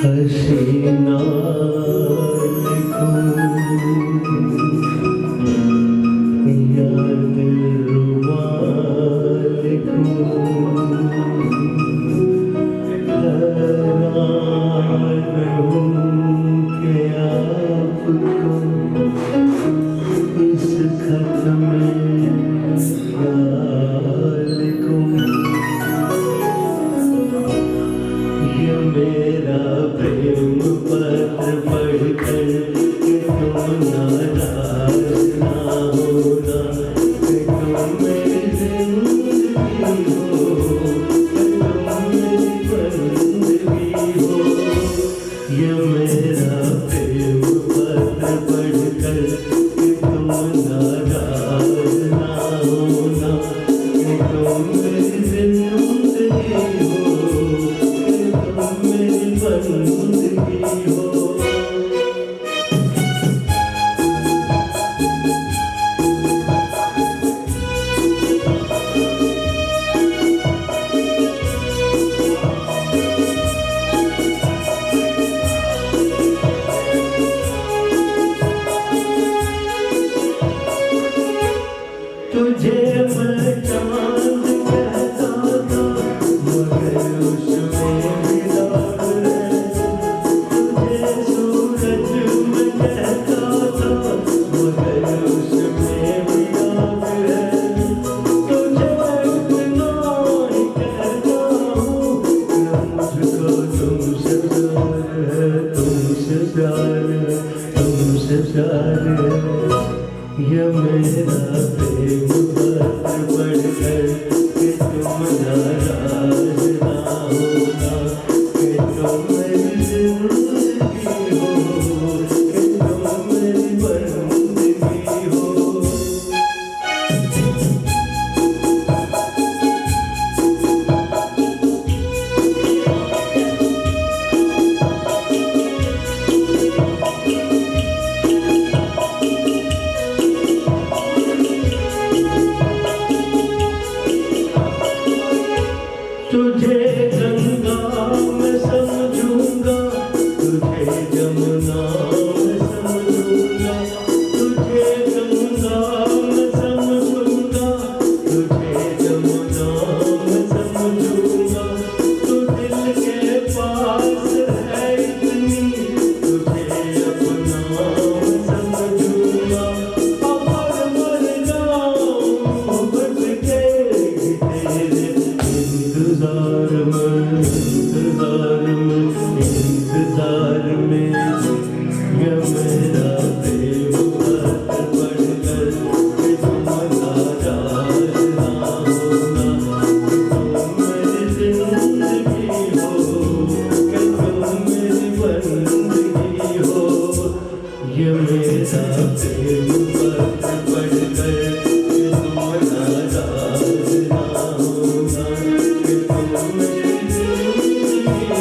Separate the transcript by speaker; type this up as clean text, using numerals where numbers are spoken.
Speaker 1: हसीना लिखूं या दिलरुबा लिखूं, हैरान हूँ कि आपको इस खत में क्या लिखूं। ये मेरा प्रेम पत्र पढ़कर कि तुम नाराज ना होना, कि तुम मेरी जिंदगी हो, कि तुम मेरी बंदगी हो। ये मेरा प्रेम पत्र पढ़कर कि तुम नाराज ना होना, कि तुम मेरी जिंदगी हो, मेरी बंदगी हो। तुझे मैं चांद कहता था मगर उसमें भी दाग है, तुझे सूरज मैं कहता था मगर उसमें भी दाग है। तुझे इतना ही कहता हूँ कि मुझको तुमसे प्यार है, तुमसे प्यार है, तुमसे प्यार है। ये मेरा प्रेम पत्र पढ़कर कि तुम नाराज ना होना, कि तुम मेरी जिंदगी हो, कि तुम मेरी बंदगी हो। तुझे गंगा मैं समझूंगा, तुझे जमुना मैं समझूंगा, तुझे गंगा मैं समझूंगा, तुझे जमुना मैं समझूंगा। तू दिल के पास है इतनी, तुझे अपना मैं समझूंगा। अगर मर जाऊं बच के तेरे इंतजार में ये मेरा प्रेम पत्र पढ़कर कि तुम नाराज ना होना, कि तुम मेरी जिंदगी हो, कि तुम मेरी बंदगी हो। ये मेरा प्रेम पत्र पढ़कर कि तुम नाराज ना होना, कि तुम मेरी जिंदगी